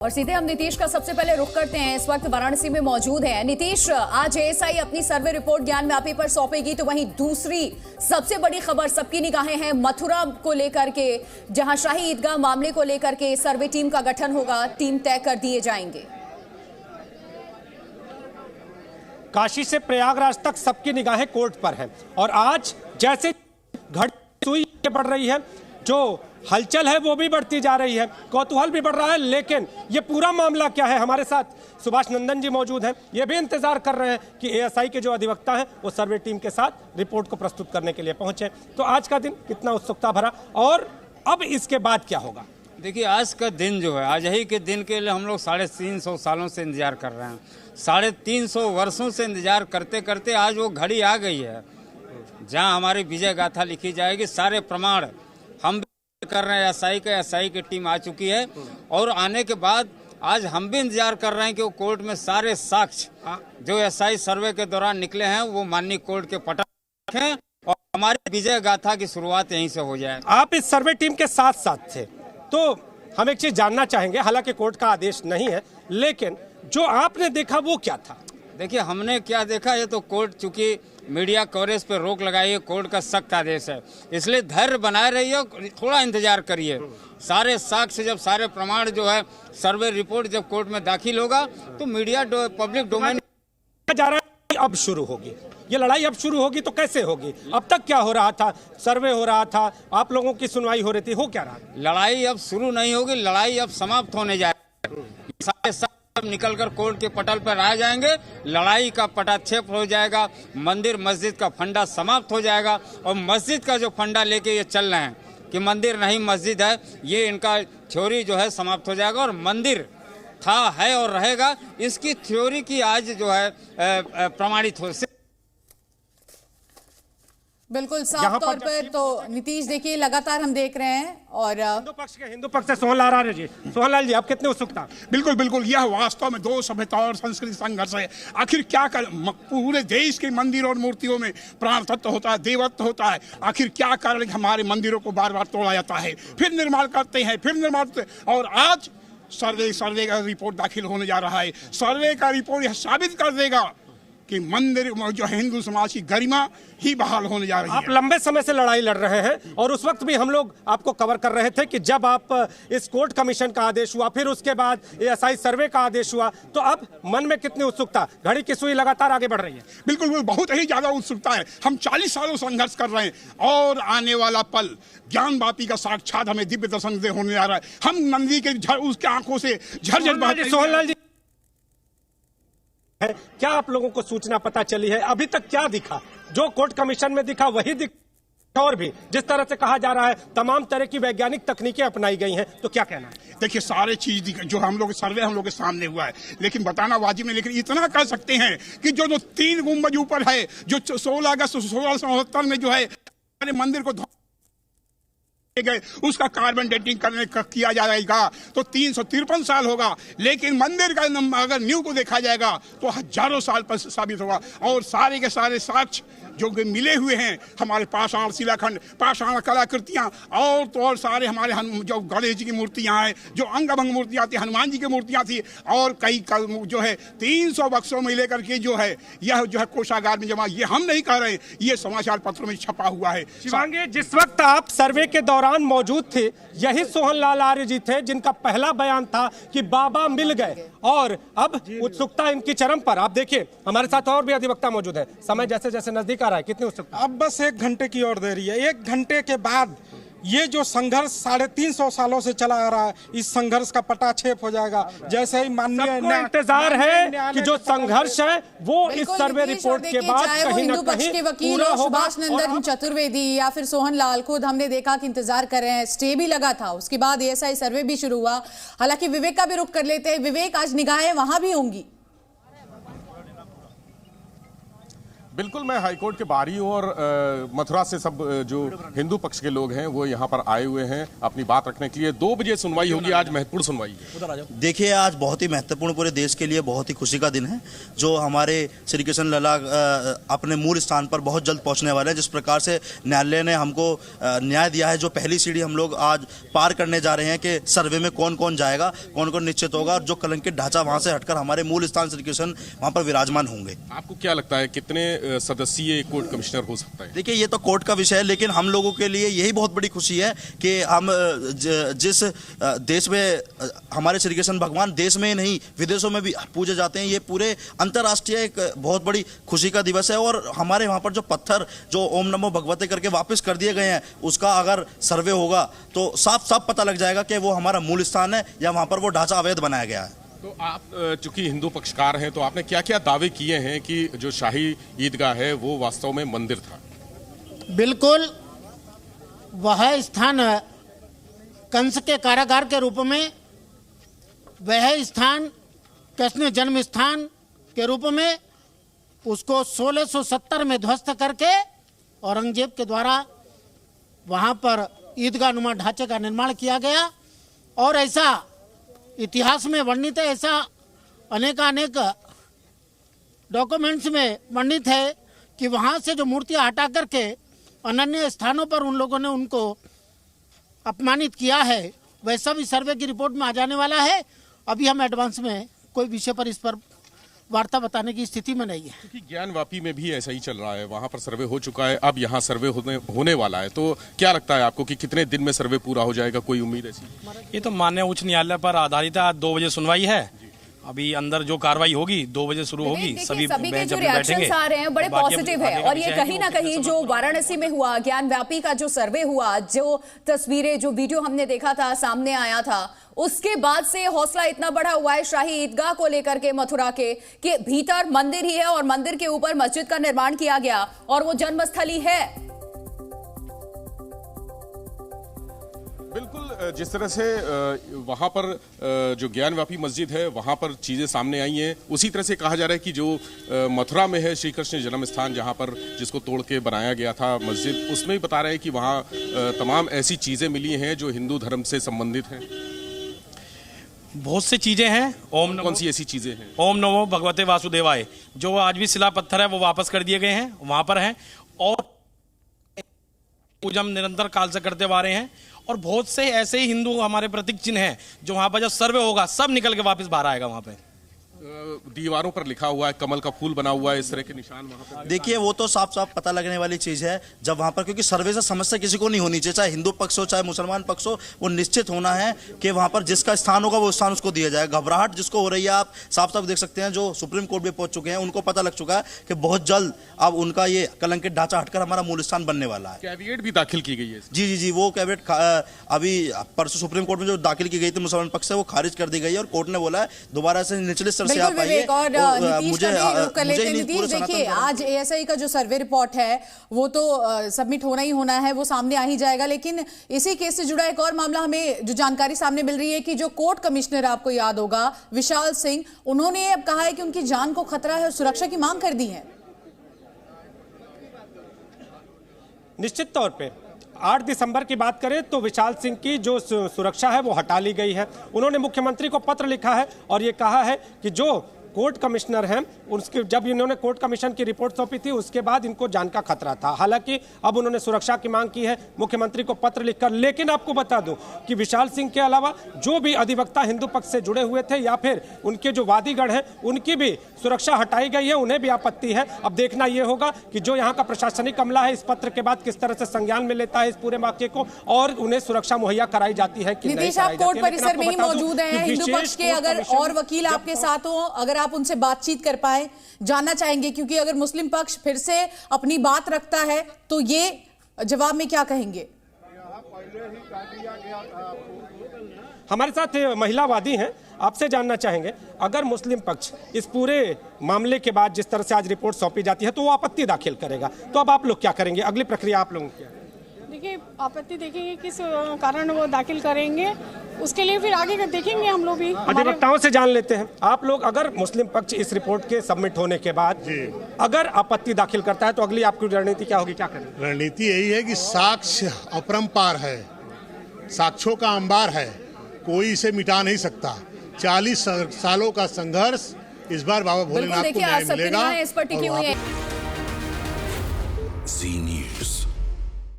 और सीधे हम नीतीश का सबसे पहले रुख करते हैं। इस वक्त वाराणसी में मौजूद हैं नीतीश। आज एएसआई अपनी सर्वे रिपोर्ट ज्ञानव्यापी पर सौंपेगी, तो वहीं दूसरी सबसे बड़ी खबर सबकी निगाहें हैं मथुरा को लेकर के, जहां शाही ईदगाह मामले को लेकर के सर्वे टीम का गठन होगा, टीम तय कर दिए जाएंगे। काशी से प्रयागराज तक सबकी निगाहें कोर्ट पर हैं और आज जैसे घड़ी सुई बढ़ रही है, जो हलचल है वो भी बढ़ती जा रही है, कौतूहल भी बढ़ रहा है। लेकिन ये पूरा मामला क्या है, हमारे साथ सुभाष नंदन जी मौजूद हैं। ये भी इंतजार कर रहे हैं कि एएसआई के जो अधिवक्ता हैं वो सर्वे टीम के साथ रिपोर्ट को प्रस्तुत करने के लिए पहुंचे। तो आज का दिन कितना उत्सुकता भरा और अब इसके बाद क्या होगा? देखिए, आज का दिन जो है, आज ही के दिन के लिए हम लोग 350 सालों से इंतजार कर रहे हैं। 350 वर्षों से इंतजार करते करते आज वो घड़ी आ गई है जहां हमारी विजय गाथा लिखी जाएगी। सारे प्रमाण हम कर रहे हैं, एसआई की टीम आ चुकी है और आने के बाद आज हम भी इंतजार कर रहे हैं कि वो कोर्ट में सारे साक्ष्य जो एसआई सर्वे के दौरान निकले हैं वो माननीय कोर्ट के पटल रखें और हमारी विजय गाथा की शुरुआत यहीं से हो जाए। आप इस सर्वे टीम के साथ साथ थे, तो हम एक चीज जानना चाहेंगे। हालांकि कोर्ट का आदेश नहीं है, लेकिन जो आपने देखा वो क्या था? देखिए, हमने क्या देखा, ये तो कोर्ट चूंकि मीडिया कवरेज पे रोक लगाई है, कोर्ट का सख्त आदेश है, इसलिए धैर्य बनाए रहिए, थोड़ा इंतजार करिए। सारे साक्ष्य जब सारे प्रमाण जो है सर्वे रिपोर्ट जब कोर्ट में दाखिल होगा तो मीडिया पब्लिक डोमेन जा रहा है अब शुरू होगी, ये लड़ाई अब शुरू होगी। तो कैसे होगी? अब तक क्या हो रहा था? सर्वे हो रहा था, आप लोगों की सुनवाई हो रही थी, हो क्या रहा? लड़ाई अब शुरू नहीं होगी, लड़ाई अब समाप्त होने जाएगी। सारे सब निकलकर कोर्ट के पटल पर आ जाएंगे, लड़ाई का पटाक्षेप हो जाएगा, मंदिर मस्जिद का फंडा समाप्त हो जाएगा और मस्जिद का जो फंडा लेके ये चल रहे हैं कि मंदिर नहीं मस्जिद है, ये इनका थ्योरी जो है समाप्त हो जाएगा और मंदिर था, है और रहेगा, इसकी थ्योरी की आज जो है प्रमाणित हो। बिल्कुल साफ तौर पर तो नीतीश देखिए लगातार हम देख रहे हैं और हिंदू पक्ष से सोहनलाल जी, सोहनलाल जी आप कितने उत्सुकता? बिल्कुल यह वास्तव में दो सभ्यता और संस्कृति संघर्ष है। आखिर क्या कर, पूरे देश के मंदिर और मूर्तियों में प्राण तत्व होता है, देवत्व होता है। आखिर क्या कारण हमारे मंदिरों को बार बार तोड़ा जाता है, फिर निर्माण करते हैं, फिर निर्माण करते हैं। और आज सर्वे का रिपोर्ट दाखिल होने जा रहा है। सर्वे का रिपोर्ट यह साबित कर देगा कि मंदिर जो हिंदू समाज की गरिमा ही बहाल होने जा रही है। आप लंबे समय से लड़ाई लड़ रहे हैं और उस वक्त भी हम लोग आपको कवर कर रहे थे कि जब आप इस कोर्ट कमीशन का आदेश हुआ, फिर उसके बाद एएसआई सर्वे का आदेश हुआ, तो अब मन में कितनी उत्सुकता? घड़ी की सुई लगातार आगे बढ़ रही है। बिल्कुल बहुत ही ज्यादा उत्सुकता है। हम 40 सालों संघर्ष कर रहे हैं और आने वाला पल ज्ञानवापी का साक्षात हमें दिव्य दर्शन होने जा रहा है। हम नंदी के उसके आंखों से झरझर बहते। सोहनलाल जी, क्या आप लोगों को सूचना पता चली है? अभी तक क्या दिखा? जो कोर्ट कमीशन में दिखा वही दिखा और भी जिस तरह से कहा जा रहा है तमाम तरह की वैज्ञानिक तकनीकें अपनाई गई हैं, तो क्या कहना है? देखिए, सारे चीज जो हम लोग सर्वे हम लोग के सामने हुआ है, लेकिन बताना वाजिब नहीं। लेकिन इतना कह सकते हैं कि जो 3 गुंबज ऊपर है, जो 16 अगस्त 1669 में जो है हमारे मंदिर को गए, उसका कार्बन डेटिंग करने का किया जाएगा तो 353 साल होगा। लेकिन मंदिर का अगर न्यू को देखा जाएगा तो हजारों साल पर साबित होगा। और सारे के सारे साक्ष्य जो मिले हुए हैं, हमारे पाषाण शिलाखंड, पाषाण कलाकृतियां और तो और सारे हमारे जो गणेश जी की मूर्तियां हैं, जो अंगभंग मूर्तियां थी, हनुमान जी की मूर्तियां थी और कई जो है 300 बक्सों में लेकर के जो है यह जो है कोषागार में जमा। ये हम नहीं कह रहे, ये समाचार पत्रों में छपा हुआ है। शिवांगी, जिस वक्त आप सर्वे के दौरान मौजूद थे, यही सोहनलाल आर्य जी थे जिनका पहला बयान था कि बाबा मिल गए और अब उत्सुकता इनकी चरम पर। आप देखिए, हमारे साथ और भी अधिवक्ता मौजूद है। समय जैसे जैसे नजदीक आ रहा है, कितनी उत्सुकता? अब बस 1 घंटे की और देरी है। 1 घंटे के बाद ये जो संघर्ष 350 सालों से चला आ रहा है, इस संघर्ष का पटाक्षेप हो जाएगा। जैसे ही माननीय इंतजार है कि जो संघर्ष है वो इस सर्वे रिपोर्ट के बाद कहीं न कहीं के वकील सुभाष नंदन चतुर्वेदी या फिर सोहनलाल खुद हमने देखा कि इंतजार कर रहे हैं। स्टे भी लगा था, उसके बाद एएसआई सर्वे भी शुरू हुआ। हालांकि विवेक का भी रुख कर लेते हैं। विवेक, आज निगाहें वहां भी होंगी? बिल्कुल, मैं हाईकोर्ट के बाहरी हूँ और मथुरा से सब जो हिंदू पक्ष के लोग हैं वो यहाँ पर आए हुए हैं अपनी बात रखने के लिए। 2 बजे सुनवाई होगी, आज महत्वपूर्ण सुनवाई है। देखिए, आज बहुत ही महत्वपूर्ण, पूरे देश के लिए बहुत ही खुशी का दिन है। जो हमारे श्री कृष्ण लला अपने मूल स्थान पर बहुत जल्द पहुँचने वाले हैं। जिस प्रकार से न्यायालय ने हमको न्याय दिया है, जो पहली सीढ़ी हम लोग आज पार करने जा रहे हैं कि सर्वे में कौन कौन जाएगा, कौन कौन निश्चित होगा, और जो कलंकित ढांचा वहाँ से हटकर हमारे मूल स्थान श्री कृष्ण वहाँ पर विराजमान होंगे। आपको क्या लगता है कितने सदस्यीय कोर्ट कमिश्नर हो सकता है? देखिए, ये तो कोर्ट का विषय है, लेकिन हम लोगों के लिए यही बहुत बड़ी खुशी है कि हम जिस देश में हमारे श्री कृष्ण भगवान देश में ही नहीं विदेशों में भी पूजे जाते हैं, ये पूरे अंतर्राष्ट्रीय एक बहुत बड़ी खुशी का दिवस है। और हमारे वहाँ पर जो पत्थर जो ओम नमो भगवते करके वापस कर दिए गए हैं, उसका अगर सर्वे होगा तो साफ साफ पता लग जाएगा कि वो हमारा मूल स्थान है या वहाँ पर वो ढांचा अवैध बनाया गया है। तो आप चूंकि हिंदू पक्षकार हैं, तो आपने क्या क्या दावे किए हैं कि जो शाही ईदगाह है वो वास्तव में मंदिर था? बिल्कुल, वह स्थान कंस के कारागार के रूप में, वह स्थान कृष्ण जन्म स्थान के रूप में उसको 1670 में ध्वस्त करके औरंगजेब के द्वारा वहाँ पर ईदगाह नुमा ढांचे का निर्माण किया गया। और ऐसा इतिहास में वर्णित है, ऐसा अनेक डॉक्यूमेंट्स में वर्णित है कि वहाँ से जो मूर्तियाँ हटा करके अन्य स्थानों पर उन लोगों ने उनको अपमानित किया है, वैसा भी सर्वे की रिपोर्ट में आ जाने वाला है। अभी हम एडवांस में कोई विषय पर इस पर वार्ता बताने की स्थिति में नहीं है, क्योंकि ज्ञानवापी में भी ऐसा ही चल रहा है, वहां पर सर्वे हो चुका है, अब यहाँ सर्वे होने वाला है। तो क्या लगता है आपको कि कितने दिन में सर्वे पूरा हो जाएगा, कोई उम्मीद ऐसी? ये तो माननीय उच्च न्यायालय पर आधारित है। 2 बजे सुनवाई है, अभी अंदर जो कार्रवाई होगी 2 बजे शुरू होगी। सभी के जो रिएक्शंस आ रहे हैं बड़े पॉजिटिव है, और ये कहीं ना कहीं जो वाराणसी में हुआ, ज्ञानव्यापी का जो सर्वे हुआ, जो तस्वीरें जो वीडियो हमने देखा था, सामने आया था, उसके बाद से हौसला इतना बढ़ा हुआ है शाही ईदगाह को लेकर के मथुरा के कि भीतर मंदिर ही है और मंदिर के ऊपर मस्जिद का निर्माण किया गया और वो जन्मस्थली है। बिल्कुल, जिस तरह से वहाँ पर जो ज्ञानव्यापी मस्जिद है वहाँ पर चीज़ें सामने आई हैं, उसी तरह से कहा जा रहा है कि जो मथुरा में है श्री कृष्ण जन्म स्थान, जहाँ पर जिसको तोड़ के बनाया गया था मस्जिद, उसमें भी बता रहे हैं कि वहाँ तमाम ऐसी चीज़ें मिली हैं जो हिंदू धर्म से संबंधित हैं। बहुत सी चीजें हैं। कौन सी ऐसी चीजें हैं? ओम नमो भगवते वासुदेवाय, जो आज भी शिला पत्थर है वो वापस कर दिए गए हैं, वहां पर हैं, और पूजा हम निरंतर काल से करते आ रहे हैं। और बहुत से ऐसे ही हिंदू हमारे प्रतीक चिन्ह हैं जो वहां पर जब सर्वे होगा सब निकल के वापस बाहर आएगा। वहां पे दीवारों पर लिखा हुआ है, कमल का फूल बना हुआ है, इस तरह के निशान वहाँ पर। देखिए, वो तो साफ साफ पता लगने वाली चीज़ है जब वहाँ पर, क्योंकि सर्वे से समस्या किसी को नहीं होनी चाहिए, चाहे हिंदू पक्ष हो चाहे मुसलमान पक्ष हो, वो निश्चित होना है कि वहाँ पर जिसका स्थान होगा वो स्थान उसको दिया जाए। घबराहट जिसको हो रही है, आप साफ साफ देख सकते हैं, जो सुप्रीम कोर्ट में पहुंच चुके हैं उनको पता लग चुका है कि बहुत जल्द अब उनका ये कलंकित ढांचा हटकर हमारा मूल स्थान बनने वाला है। कैविएट भी दाखिल की गई है? जी, वो कैविएट अभी परसों सुप्रीम कोर्ट में जो दाखिल की गई थी मुसलमान पक्ष से, वो खारिज कर दी गई है और कोर्ट ने बोला है दोबारा से निचले स्तर से आप आइए। नीतीश कर लेते हैं। नीतीश, देखिए, आज एएसआई का जो सर्वे रिपोर्ट है वो तो सबमिट होना ही होना है, वो सामने आ ही जाएगा। लेकिन इसी केस से जुड़ा एक और मामला हमें जो जानकारी सामने मिल रही है कि जो कोर्ट कमिश्नर, आपको याद होगा, विशाल सिंह, उन्होंने अब कहा है कि उनकी जान को खतरा है और सुरक्षा की मांग कर दी है। निश्चित तौर पे 8 दिसंबर की बात करें तो विशाल सिंह की जो सुरक्षा है वो हटा ली गई है। उन्होंने मुख्यमंत्री को पत्र लिखा है और ये कहा है कि जो कोर्ट कमिश्नर हैं, उसके जब इन्होंने कोर्ट कमीशन की रिपोर्ट सौंपी थी उसके बाद इनको जान का खतरा था। हालांकि अब उन्होंने सुरक्षा की मांग की है मुख्यमंत्री को पत्र लिखकर। लेकिन आपको बता दूं कि विशाल सिंह के अलावा जो भी अधिवक्ता हिंदू पक्ष से जुड़े हुए थे या फिर उनके जो वादीगण हैं, उनकी भी सुरक्षा हटाई गई है, उन्हें भी आपत्ति है। अब देखना यह होगा कि जो यहाँ का प्रशासनिक अमला है इस पत्र के बाद किस तरह से संज्ञान में लेता है इस पूरे वाक्य को, और उन्हें सुरक्षा मुहैया कराई जाती है कि नहीं। नीतीश, आप कोर्ट परिसर में ही मौजूद हैं, हिंदू पक्ष के अगर और वकील आपके साथ हो, अगर आप उनसे बातचीत कर पाए, जानना चाहेंगे, क्योंकि अगर मुस्लिम पक्ष फिर से अपनी बात रखता है तो ये जवाब में क्या कहेंगे? हमारे साथ महिलावादी हैं, आपसे जानना चाहेंगे, अगर मुस्लिम पक्ष इस पूरे मामले के बाद जिस तरह से आज रिपोर्ट सौंपी जाती है तो वो आपत्ति दाखिल करेगा, तो अब आप लोग क्या करेंगे? अगली प्रक्रिया आप लोगों की? देखिए, आपत्ति देखेंगे किस कारण वो दाखिल करेंगे, उसके लिए फिर आगे का देखेंगे हम लोग भी। अधिवक्ताओं से जान लेते हैं, आप लोग अगर मुस्लिम पक्ष इस रिपोर्ट के सबमिट होने के बाद अगर आपत्ति दाखिल करता है तो अगली आपकी रणनीति क्या होगी, क्या करेंगे? रणनीति यही है कि साक्ष्य अपरंपार है, साक्ष्यों का अंबार है, कोई इसे मिटा नहीं सकता। 40 सालों का संघर्ष, इस बार बाबा भोलेनाथ को न्याय मिलेगा। इस पर टिकी हुई है।